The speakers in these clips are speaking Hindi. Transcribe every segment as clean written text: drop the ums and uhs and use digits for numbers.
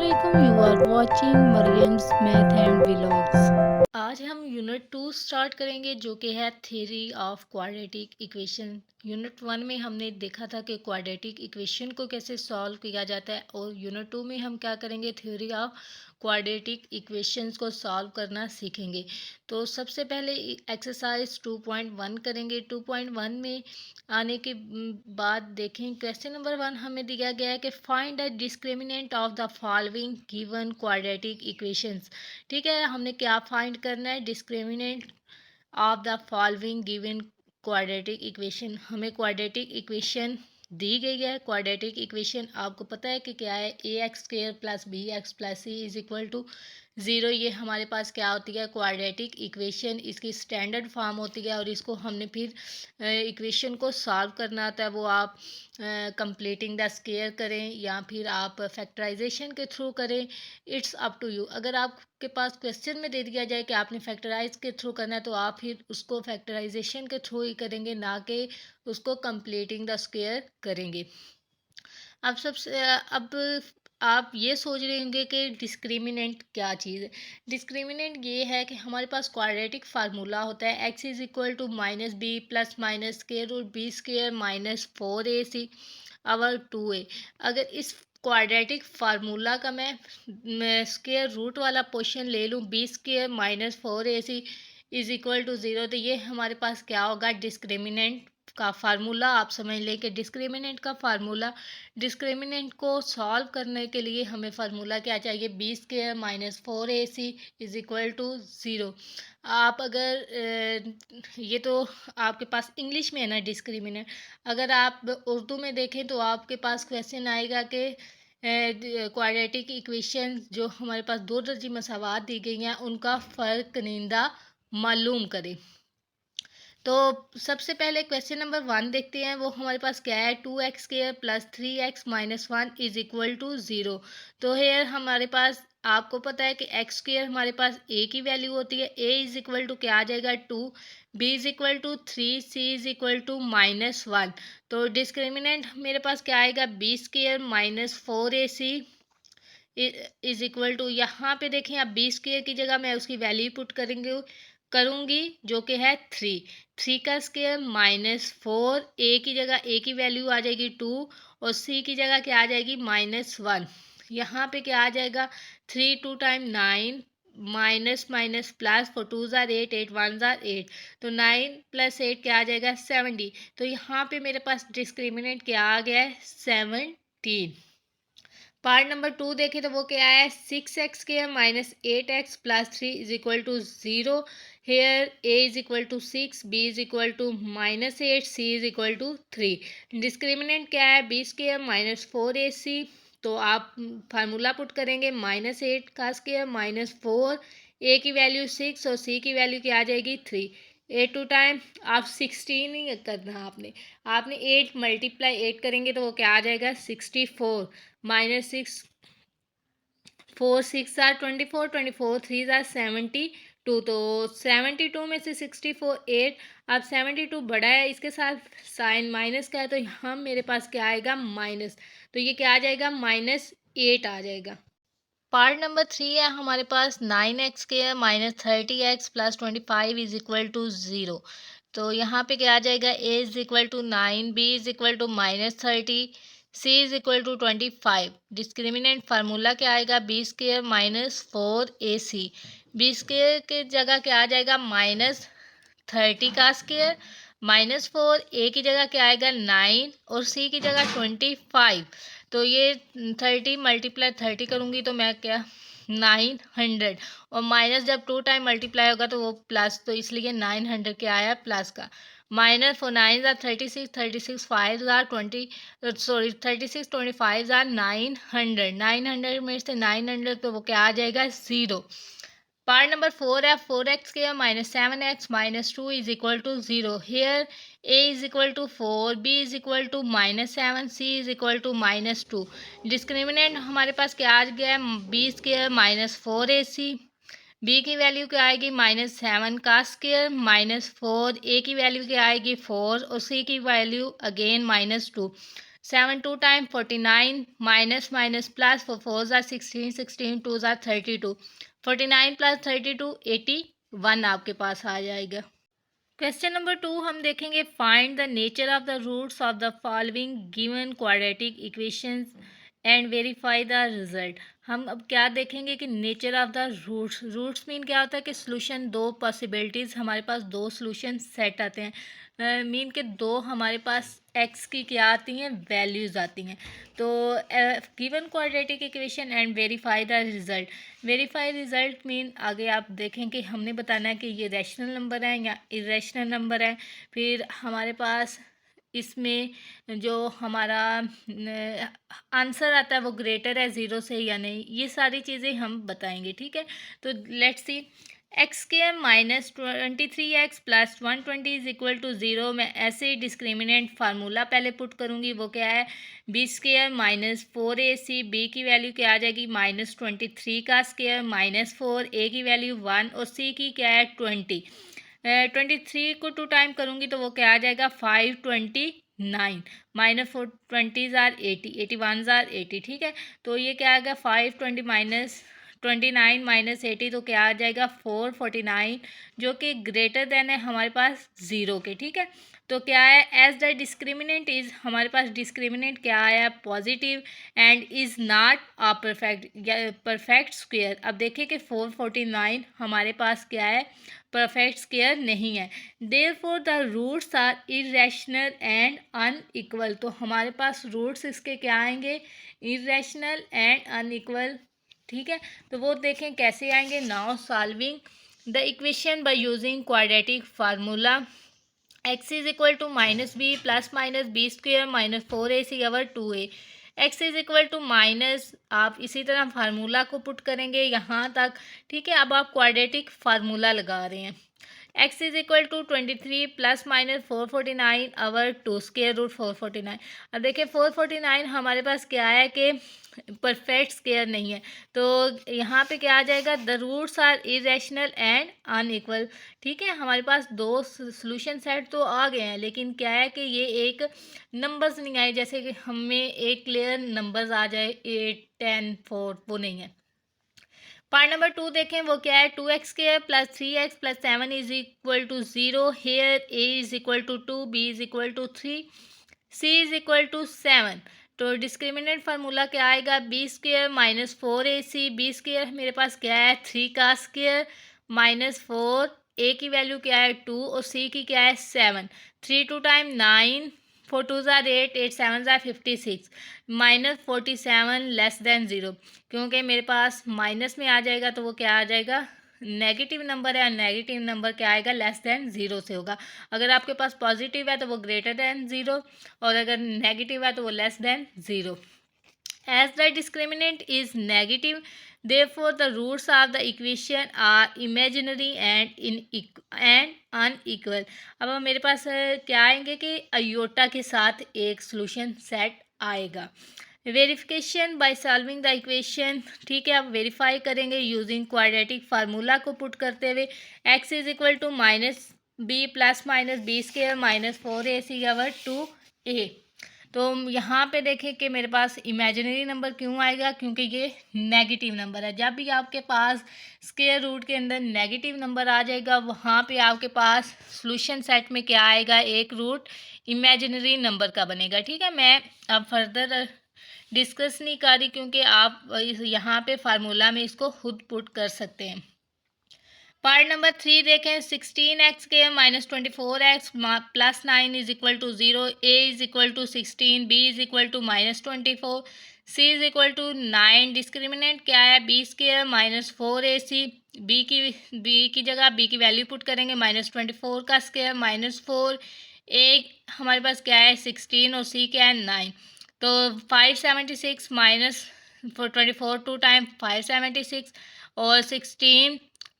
Assalamualaikum, you are watching Mariam's Math and Vlogs। आज हम यूनिट 2 स्टार्ट करेंगे जो कि है theory of quadratic equation. Unit 1 में हमने देखा था कि क्वाड्रेटिक इक्वेशन को कैसे सॉल्व किया जाता है और यूनिट 2 में हम क्या करेंगे, थ्योरी ऑफ क्वाड्रेटिक इक्वेशंस को सॉल्व करना सीखेंगे। तो सबसे पहले एक्सरसाइज 2.1 करेंगे। 2.1 में आने के बाद देखें क्वेश्चन नंबर 1 हमें दिया गया है कि find the discriminant of the following given quadratic equations. ठीक है, हमने क्या फाइंड करना है, discriminant of the following given quadratic equation. हमें क्वाड्रेटिक इक्वेशन दी गई है। क्वाड्रेटिक इक्वेशन आपको पता है कि क्या है, A X square plus B X plus C is equal to 0। ये हमारे पास क्या होती है, क्वाड्रेटिक इक्वेशन। इसकी स्टैंडर्ड फॉर्म होती है और इसको हमने फिर इक्वेशन को सॉल्व करना आता है। वो आप कंप्लीटिंग द स्क्वायर करें या फिर आप फैक्टराइजेशन के थ्रू करें, इट्स अप टू यू। अगर आपके पास क्वेश्चन में दे दिया जाए कि आपने फैक्टराइज के थ्रू करना है तो आप फिर उसको फैक्टराइजेशन के थ्रू ही करेंगे, ना कि उसको कंप्लीटिंग द स्क्वायर करेंगे। अब आप ये सोच रहे होंगे कि डिस्क्रिमिनेंट क्या चीज़ है। डिस्क्रिमिनेंट ये है कि हमारे पास क्वाड्रेटिक फार्मूला होता है x is equal to minus b plus minus square root b square minus 4ac over 2a। अगर इस क्वाड्रेटिक फार्मूला का मैं स्क्वायर रूट वाला पोर्शन ले लूँ, b square minus 4ac is equal to 0, तो ये हमारे पास क्या होगा, डिस्क्रिमिनेंट का फार्मूला। आप समझ लें कि डिस्क्रिमिनेंट का फार्मूला, डिस्क्रिमिनेंट को सॉल्व करने के लिए हमें फार्मूला क्या चाहिए, b square minus 4ac is equal to 0। आप अगर ये तो आपके पास इंग्लिश में है ना डिस्क्रिमिनेंट, अगर आप उर्दू में देखें तो आपके पास क्वेश्चन आएगा कि क्वाड्रेटिक इक्वेशन जो हमारे पास दो दर्जी मसावात दी गई हैं उनका फ़र्क निंदा मालूम करें। तो सबसे पहले क्वेश्चन नंबर 1 देखते हैं। वो हमारे पास क्या है, 2x square plus 3x minus 1 is equal to 0। तो हेयर हमारे पास आपको पता है कि x स्क्वायर हमारे पास a की वैल्यू होती है, a इज इक्वल टू क्या आ जाएगा 2, b is equal to 3, c is equal to minus 1। तो डिस्क्रिमिनेंट मेरे पास क्या आएगा, b square minus 4ac is equal to, यहाँ पे देखें आप बी स्क्वायर की जगह मैं उसकी वैल्यू पुट करूँगी जो कि है 3 का स्क्वायर माइनस 4, ए की जगह ए की वैल्यू आ जाएगी 2 और सी की जगह क्या आ जाएगी -1। यहाँ पे क्या आ जाएगा 3 2 टाइम 9 माइनस माइनस प्लस 4 2 ज़ार 8 8 1 ज़ार 8, तो 9 प्लस 8 क्या आ जाएगा 70। तो यहाँ पे मेरे पास डिस्क्रिमिनेंट क्या आ गया है 17। पार्ट नंबर 2 देखें तो वो क्या है, 6x square minus 8x plus 3 is equal to 0। Here a is equal to 6, b is equal to minus 8, c is equal to 3। Discriminant क्या है, b स्क्वायर माइनस 4ac। तो आप फार्मूला पुट करेंगे -8 का स्क्वायर माइनस 4, a की वैल्यू 6 और c की वैल्यू क्या आ जाएगी 3। 8 टू टाइम आप 16 ही करना, आपने 8 मल्टीप्लाई 8 करेंगे तो वो क्या आ जाएगा 64 माइनस 6 4 6 आर 24 24 3 आर 72। तो 72 में से 64 8, अब 72 बड़ा है, इसके साथ साइन माइनस का है तो यहाँ मेरे पास क्या आएगा माइनस, तो ये क्या आ जाएगा -8 आ जाएगा। पार्ट नंबर 3 है हमारे पास 9x square minus 30x plus 25 is equal to 0। तो यहाँ पे क्या आ जाएगा, a is equal to 9, b is equal to -30, c is equal to 25। Discriminant formula क्या आएगा, b square minus 4ac, b square के जगह क्या आ जाएगा -30 का स्क्वायर माइनस 4, a की जगह क्या आएगा 9 और c की जगह 25। तो ये 30 मल्टीप्लाई 30 करूँगी तो मैं क्या 900, और माइनस जब 2 टाइम मल्टीप्लाई होगा तो वो प्लस, तो इसलिए 900 क्या आया प्लस का। माइनस 4 9 ज़ार 36 36 5 ज़ार 20 सॉरी 36 25 ज़ार 900, 900 में से 900 तो वो क्या आ जाएगा 0। पार्ट नंबर 4 है 4x square minus 7x minus 2 is equal to 0। Here a is equal to 4, b is equal to -7, c is equal to -2। Discriminant हमारे पास क्या आ गया है, b square minus 4ac, b की वैल्यू क्या आएगी -7 का स्क्वायर माइनस 4, a की वैल्यू क्या आएगी 4 और c की value again -2। 7 2 time 49 minus minus plus 4 4 ज़ा 16 16 2 ज़ा 32 49 प्लस 32 81 आपके पास आ जाएगा। क्वेश्चन नंबर 2 हम देखेंगे find the nature of the roots of the following given quadratic equations and verify the result. हम अब क्या देखेंगे कि nature of the roots mean क्या होता है कि सोल्यूशन, दो पॉसिबिलिटीज़, हमारे पास दो सोल्यूशन सेट आते हैं, मीन के दो हमारे पास एक्स की क्या आती हैं, वैल्यूज़ आती हैं। तो given quadratic equation and verify the result. Verify result mean आगे आप देखें कि हमने बताना है कि ये रैशनल नंबर है या इरेशनल नंबर है। फिर हमारे पास इसमें जो हमारा आंसर आता है वो ग्रेटर है ज़ीरो से या नहीं, ये सारी चीज़ें हम बताएंगे। ठीक है, तो let's see x square minus 23x plus 120 is equal to zero. मैं ऐसे ही डिस्क्रिमिनेंट फार्मूला पहले पुट करूँगी, वो क्या है, b square minus 4ac, b की वैल्यू क्या आ जाएगी माइनस 23 का स्क्वायर माइनस 4, ए की वैल्यू 1 और सी की क्या है 20। 23 को 2 टाइम करूँगी तो वो क्या आ जाएगा 529 माइनस 4 20 ज़ार 80 81 ज़ार 80। ठीक है, तो ये क्या आएगा 520 माइनस 29 माइनस 80 तो क्या आ जाएगा 449, जो कि ग्रेटर देन है हमारे पास ज़ीरो के। ठीक है, तो क्या है एज द डिस्क्रिमिनेंट इज़, हमारे पास डिस्क्रिमिनेंट क्या आया positive and is not a perfect square. अब देखिए कि 449 हमारे पास क्या है, परफेक्ट स्क्वायर नहीं है। Therefore the roots are irrational and unequal. तो हमारे पास रूट्स इसके क्या आएंगे, इरेशनल एंड अनइक्वल। ठीक है, तो वो देखें कैसे आएंगे। Now solving the equation by using quadratic formula. X is equal to minus b plus minus b square minus 4ac over 2a। X is equal to minus, आप इसी तरह फार्मूला को पुट करेंगे यहाँ तक। ठीक है, अब आप क्वाड्रेटिक फार्मूला लगा रहे हैं। X is equal to 23 plus minus 449 over 2 square root 449। अब देखिए 449 हमारे पास क्या है कि परफेक्ट स्क्वायर नहीं है, तो यहाँ पे क्या आ जाएगा, the roots are irrational and unequal. ठीक है, हमारे पास दो सोल्यूशन सेट तो आ गए हैं, लेकिन क्या है कि ये एक नंबर्स नहीं आए, जैसे कि हमें एक क्लियर नंबर्स आ जाए 8 10 4, वो नहीं है। पार्ट नंबर 2 देखें, वो क्या है 2x square plus 3x plus 7 is equal to 0। Here a is equal to 2, b is equal to 3, c is equal to 7। तो डिस्क्रिमिनेंट फार्मूला क्या आएगा, b square minus 4ac, b square मेरे पास क्या है 3 का स्क्वायर माइनस 4, ए की वैल्यू क्या है 2 और सी की क्या है 7। 3 2 टाइम 9, 4 2 ज़ार 8, 8 7 ज़ार 56 माइनस 47 लेस देन ज़ीरो। क्योंकि मेरे पास माइनस में आ जाएगा तो वो क्या आ जाएगा, नेगेटिव नंबर है, नेगेटिव नंबर क्या आएगा, लेस देन ज़ीरो से होगा। अगर आपके पास पॉजिटिव है तो वो ग्रेटर देन ज़ीरो, और अगर नेगेटिव है तो वो less than zero. As the discriminant is negative, therefore the roots of the equation are imaginary and unequal. अब मेरे पास क्या आएंगे कि आयोटा के साथ एक सॉल्यूशन सेट आएगा। Verification by solving the equation. ठीक है, आप वेरीफाई करेंगे यूजिंग क्वाड्रेटिक फार्मूला को पुट करते हुए। X is equal to minus b plus minus b square minus 4ac over 2a। तो यहाँ पे देखें कि मेरे पास इमेजिनरी नंबर क्यों आएगा, क्योंकि ये नेगेटिव नंबर है। जब भी आपके पास स्क्वायर रूट के अंदर नेगेटिव नंबर आ जाएगा, वहाँ पे आपके पास सॉल्यूशन सेट में क्या आएगा, एक रूट इमेजिनरी नंबर का बनेगा। ठीक है, मैं अब फर्दर डिस्कस नहीं कर रही, क्योंकि आप यहाँ पे फार्मूला में इसको खुद पुट कर सकते हैं। पार्ट नंबर 3 देखें, 16x के minus 24x plus 9 is equal to 0, a is equal to 16, b is equal to minus 24, c is equal to 9। Discriminant क्या है, b square minus 4ac, b की जगह b की वैल्यू पुट करेंगे माइनस 24 का स्क्वायर माइनस 4, a हमारे पास क्या है 16 और c क्या है 9। तो 576 माइनस 24 टू टाइम 576 और 16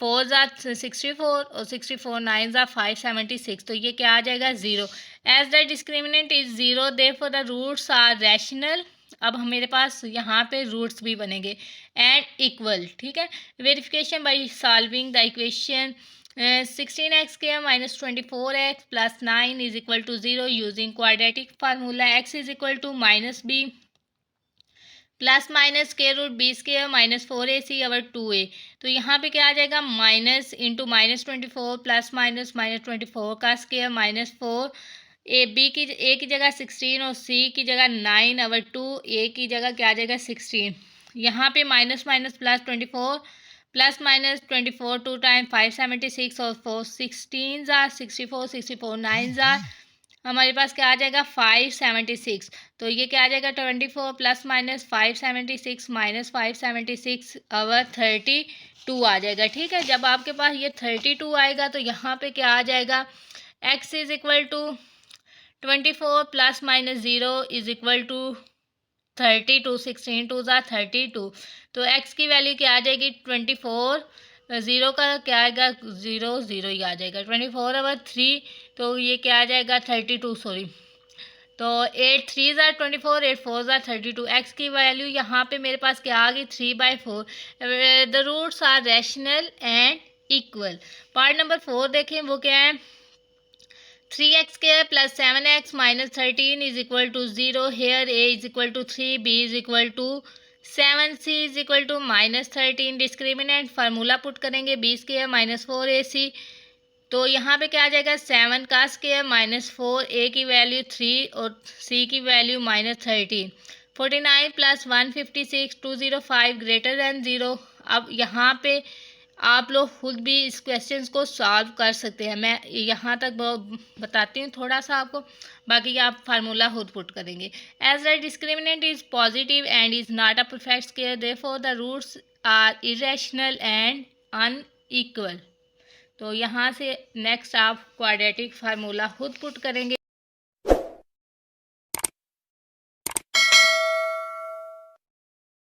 4 ज़ार 64 और 64 9 ज़ार 576, तो ये क्या आ जाएगा zero. As the discriminant is zero, therefore the roots are rational. अब मेरे पास यहाँ पे रूट्स भी बनेंगे एंड इक्वल। ठीक है, verification by solving the equation. 16x² minus 24x plus 9 is equal to 0 using quadratic formula. X is equal to minus b plus minus square root b square minus 4ac और 2a। तो यहाँ पे क्या आ जाएगा, minus into minus 24 plus minus minus 24 का स्क्वायर माइनस 4 ए की जगह 16 और सी की जगह 9 और 2a की जगह क्या आ जाएगा 16। यहाँ पे minus minus plus minus 24 2 time 576 और 4 16 जार 64 64 9 जार हमारे पास क्या आ जाएगा 576। तो ये क्या आ जाएगा 24 प्लस माइनस 576 माइनस 576 और 32 आ जाएगा। ठीक है, जब आपके पास ये 32 आएगा तो यहाँ पे क्या आ जाएगा, x is equal to 24 plus minus 0 is equal to 32 16 2 ज़ा 32। तो x की वैल्यू क्या आ जाएगी 24, ज़ीरो का क्या आएगा 0 0 ही आ जाएगा 24 और 3। तो ये क्या आ जाएगा 32 सॉरी। तो 8 3 ज़ा 24 8 4 ज़ा 32। एक्स की वैल्यू यहाँ पे मेरे पास क्या आ गई 3/4। The roots are rational and equal. Part number 4 देखें, वो क्या है 3x² plus 7x minus 13 is equal to 0. Here a is equal to 3, b is equal to 7, c is equal to minus 13. Discriminant formula put करेंगे b² minus 4ac। तो यहाँ पे क्या आ जाएगा 7 का स्क्वायर माइनस 4, a की वैल्यू 3 और c की value minus 13। 49 plus 156 205 greater than 0। अब यहाँ पे आप लोग खुद भी इस क्वेश्चंस को सॉल्व कर सकते हैं। मैं यहाँ तक बताती हूँ थोड़ा सा आपको, बाकी आप फार्मूला खुद पुट करेंगे। As the discriminant is positive and is not a perfect square therefore the roots are irrational and unequal. तो यहाँ से नेक्स्ट आप क्वाड्रेटिक फार्मूला खुद पुट करेंगे।